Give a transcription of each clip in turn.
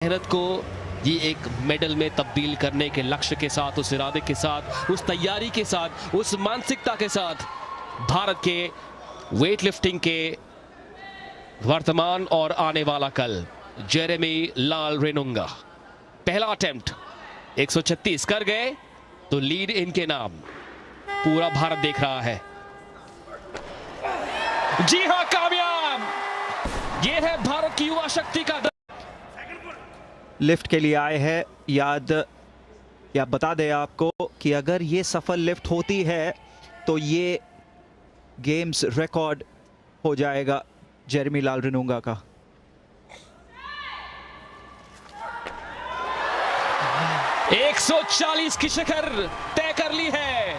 मेहनत को ये एक मेडल में तब्दील करने के लक्ष्य के साथ, उस इरादे के साथ, उस तैयारी के साथ, उस मानसिकता के साथ भारत के वेट लिफ्टिंग के वर्तमान और आने वाला कल जेरेमी लाल रेनुंगा पहला अटेम्प्ट 136 कर गए तो लीड इनके नाम पूरा भारत देख रहा है। जी हां, कामयाब। ये है भारत की युवा शक्ति का लिफ्ट के लिए आए हैं। या बता दें आपको कि अगर ये सफल लिफ्ट होती है तो ये गेम्स रिकॉर्ड हो जाएगा जेरेमी लाल रेनुंगा का। एक 140 की शिखर तय कर ली है।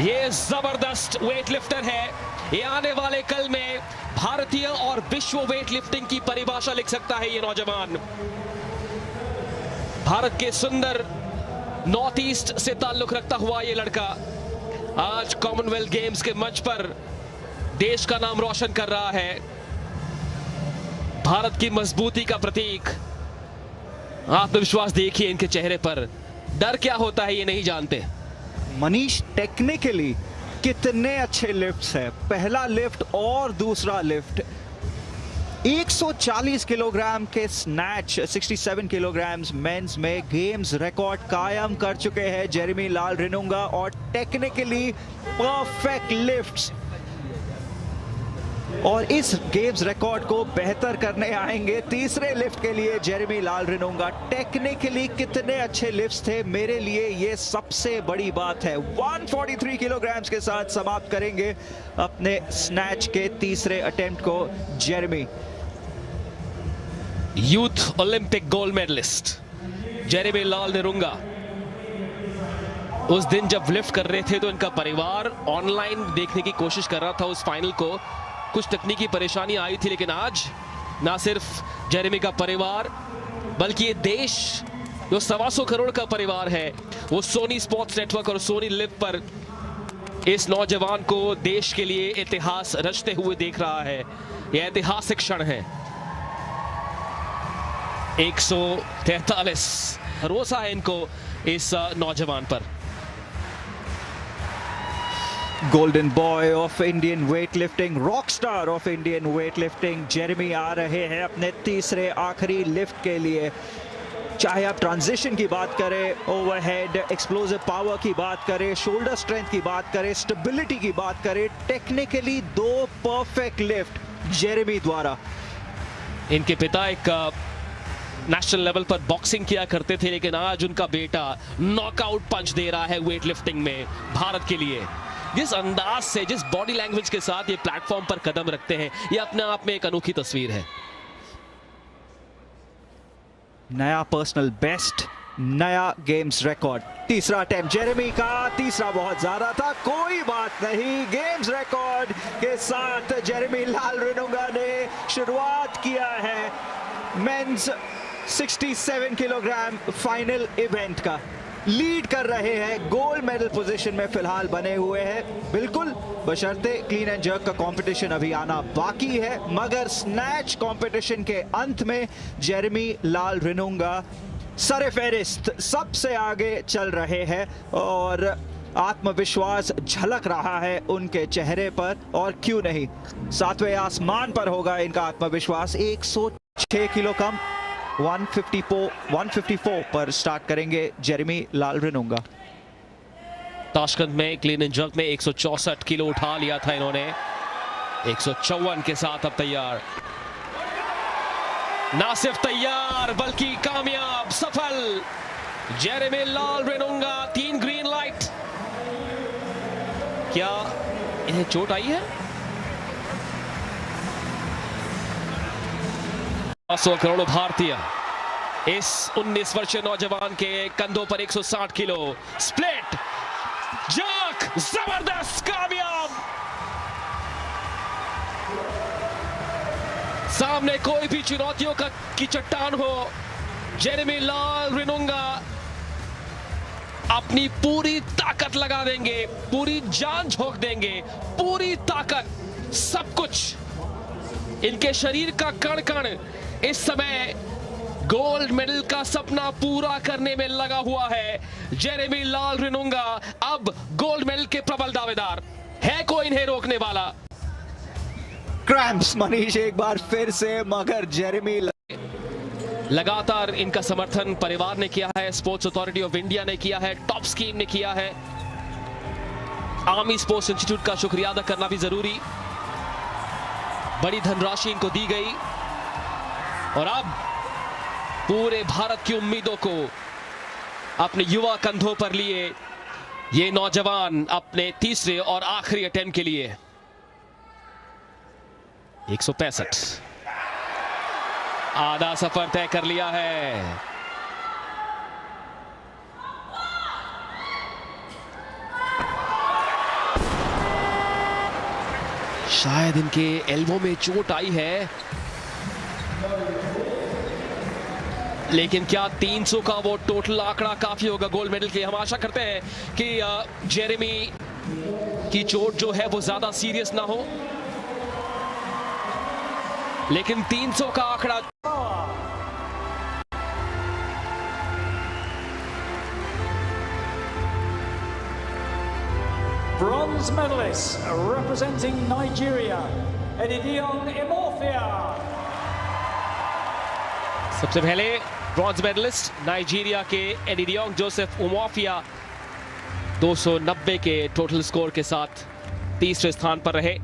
ये जबरदस्त वेट लिफ्टर है। ये आने वाले कल में भारतीय और विश्व वेट लिफ्टिंग की परिभाषा लिख सकता है। ये नौजवान भारत के सुंदर नॉर्थ ईस्ट से ताल्लुक रखता हुआ ये लड़का आज कॉमनवेल्थ गेम्स के मंच पर देश का नाम रोशन कर रहा है। भारत की मजबूती का प्रतीक। आत्मविश्वास देखिए इनके चेहरे पर। डर क्या होता है ये नहीं जानते। मनीष, टेक्निकली कितने अच्छे लिफ्ट्स हैं। पहला लिफ्ट और दूसरा लिफ्ट 140 किलोग्राम के स्नैच, 67 किलोग्राम मेंस में गेम्स रिकॉर्ड कायम कर चुके हैं जेरेमी लाल रेनुंगा। और टेक्निकली परफेक्ट लिफ्ट्स, और इस गेम्स रिकॉर्ड को बेहतर करने आएंगे तीसरे लिफ्ट के लिए जेरेमी लाल रेनुंगा। टेक्निकली कितने अच्छे लिफ्ट्स थे, मेरे लिए ये सबसे बड़ी बात है। 143 किलोग्राम्स के साथ समाप्त करेंगे अपने स्नैच के तीसरे अटेम्प्ट को Jeremy. Youth Olympic gold medalist Jeremy Lalrinnunga उस दिन जब लिफ्ट कर रहे थे तो इनका परिवार ऑनलाइन देखने की कोशिश कर रहा था उस फाइनल को। कुछ तकनीकी परेशानी आई थी, लेकिन आज ना सिर्फ जेरेमी का परिवार बल्कि ये देश जो 125 करोड़ का परिवार है वो सोनी स्पोर्ट्स नेटवर्क और सोनी लिव पर इस नौजवान को देश के लिए इतिहास रचते हुए देख रहा है। यह ऐतिहासिक क्षण है। 143 भरोसा है इनको इस नौजवान पर। Golden boy of Indian weightlifting, rock star of Indian weightlifting Jeremy आ रहे हैं अपने तीसरे आखिरी लिफ्ट के लिए। चाहे आप ट्रांजिशन की बात करें, ओवरहेड एक्सप्लोसिव पावर की बात करें, शोल्डर स्ट्रेंथ की बात करें, स्टेबिलिटी की बात करें, टेक्निकली दो परफेक्ट लिफ्ट जेरेमी द्वारा। इनके पिता एक नेशनल लेवल पर बॉक्सिंग किया करते थे, लेकिन आज उनका बेटा नॉकआउट पंच दे रहा है वेट लिफ्टिंग में भारत के लिए। जिस अंदाज से, जिस बॉडी लैंग्वेज के साथ ये प्लेटफॉर्म पर कदम रखते हैं, ये अपने आप में एक अनोखी तस्वीर है। नया पर्सनल बेस्ट, नया गेम्स रिकॉर्ड। तीसरा अटेम्प्ट जेरेमी का, तीसरा बहुत ज्यादा था, कोई बात नहीं। गेम्स रिकॉर्ड के साथ जेरेमी लाल रेनुंगा ने शुरुआत किया है मेंस 67 किलोग्राम फाइनल इवेंट का। लीड कर रहे हैं, गोल्ड मेडल पोजीशन में फिलहाल बने हुए हैं। बिल्कुल बशर्ते क्लीन एंड जर्क का कंपटीशन अभी आना बाकी है, मगर स्नैच कंपटीशन के अंत में जेरेमी लाल रेनुंगा सरफहरिस्त सबसे आगे चल रहे हैं और आत्मविश्वास झलक रहा है उनके चेहरे पर। और क्यों नहीं, 7वें आसमान पर होगा इनका आत्मविश्वास। 106 किलो कम, 154 पर स्टार्ट करेंगे जेरेमी लाल रेनुंगा। ताशकंद में क्लीन एंड जर्क में 164 किलो उठा लिया था इन्होंने। 154 के साथ अब तैयार, ना सिर्फ तैयार बल्कि कामयाब, सफल। जेरेमी लाल रेनुंगा, 3 ग्रीन लाइट। क्या इन्हें चोट आई है? 100 करोड़ भारतीय इस 19 वर्षीय नौजवान के कंधों पर 160 किलो। स्प्लिट जर्क, जबरदस्त, कामयाब। सामने कोई भी चुनौतियों की चट्टान हो, जेरेमी लाल रेनुंगा अपनी पूरी ताकत लगा देंगे, पूरी जान झोंक देंगे, पूरी ताकत, सब कुछ इनके शरीर का कण कण इस समय गोल्ड मेडल का सपना पूरा करने में लगा हुआ है जेरेमी लाल रिनुंगा। अब गोल्ड मेडल के प्रबल दावेदार, है कोई इन्हें रोकने वाला? क्रैम्प्स मनीष एक बार फिर से, मगर जेरेमी लगातार इनका समर्थन परिवार ने किया है, स्पोर्ट्स अथॉरिटी ऑफ इंडिया ने किया है, टॉप स्कीम ने किया है, आर्मी स्पोर्ट्स इंस्टीट्यूट का शुक्रिया अदा करना भी जरूरी। बड़ी धनराशि इनको दी गई और अब पूरे भारत की उम्मीदों को अपने युवा कंधों पर लिए ये नौजवान अपने तीसरे और आखिरी अटेम्प्ट के लिए 165 आधा सफर तय कर लिया है। शायद इनके एल्बो में चोट आई है, लेकिन क्या 300 का वो टोटल आंकड़ा काफी होगा गोल्ड मेडल के लिए? हम आशा करते हैं कि जेरेमी की चोट जो है वो ज्यादा सीरियस ना हो, लेकिन 300 का आंकड़ा Bronze medalist representing Nigeria, Edidion Imofia. सबसे पहले ब्रॉन्ज मेडलिस्ट नाइजीरिया के एडिडियोंग जोसेफ उमोफिया 290 के टोटल स्कोर के साथ तीसरे स्थान पर रहे।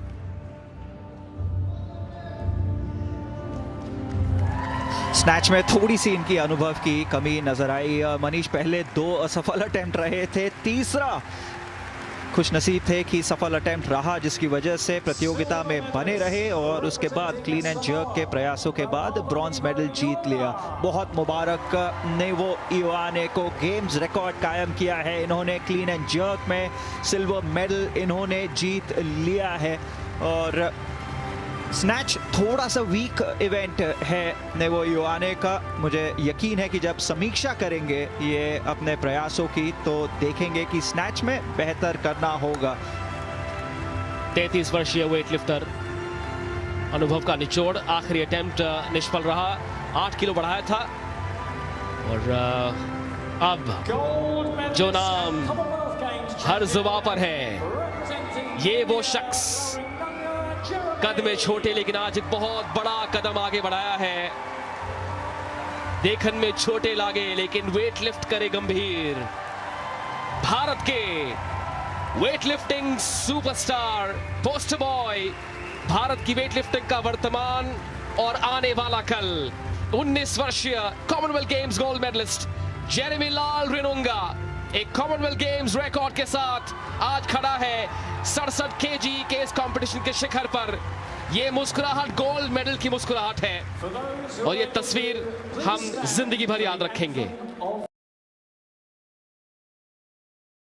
स्नैच में थोड़ी सी इनकी अनुभव की कमी नजर आई मनीष। पहले 2 असफल अटेम्प्ट रहे थे, तीसरा खुशनसीब थे कि सफल अटेम्प्ट रहा, जिसकी वजह से प्रतियोगिता में बने रहे और उसके बाद क्लीन एंड जर्क के प्रयासों के बाद ब्रॉन्ज मेडल जीत लिया। बहुत मुबारक नेवो इवाने को, गेम्स रिकॉर्ड कायम किया है इन्होंने। क्लीन एंड जर्क में सिल्वर मेडल इन्होंने जीत लिया है। और स्नैच थोड़ा सा वीक इवेंट है नेवो इवाने का। मुझे यकीन है कि जब समीक्षा करेंगे ये अपने प्रयासों की तो देखेंगे कि स्नैच में बेहतर करना होगा। 33 वर्षीय वेटलिफ्टर अनुभव का निचोड़, आखिरी अटेम्प्ट निष्फल रहा, 8 किलो बढ़ाया था। और अब जो नाम हर जुबान पर है, ये वो शख्स कद में छोटे लेकिन आज एक बहुत बड़ा कदम आगे बढ़ाया है। देखन में छोटे लागे लेकिन वेट लिफ्ट करे गंभीर। भारत के weightlifting superstar, poster boy, Bharat की वेटलिफ्टिंग का वर्तमान और आने वाला कल, 19 वर्षीय Commonwealth Games gold medalist Jeremy Lalrinnunga एक कॉमनवेल्थ गेम्स रिकॉर्ड के साथ आज खड़ा है 67 केजी के इस कंपटीशन के शिखर पर। ये मुस्कुराहट गोल्ड मेडल की मुस्कुराहट है और ये तस्वीर हम जिंदगी भर याद रखेंगे।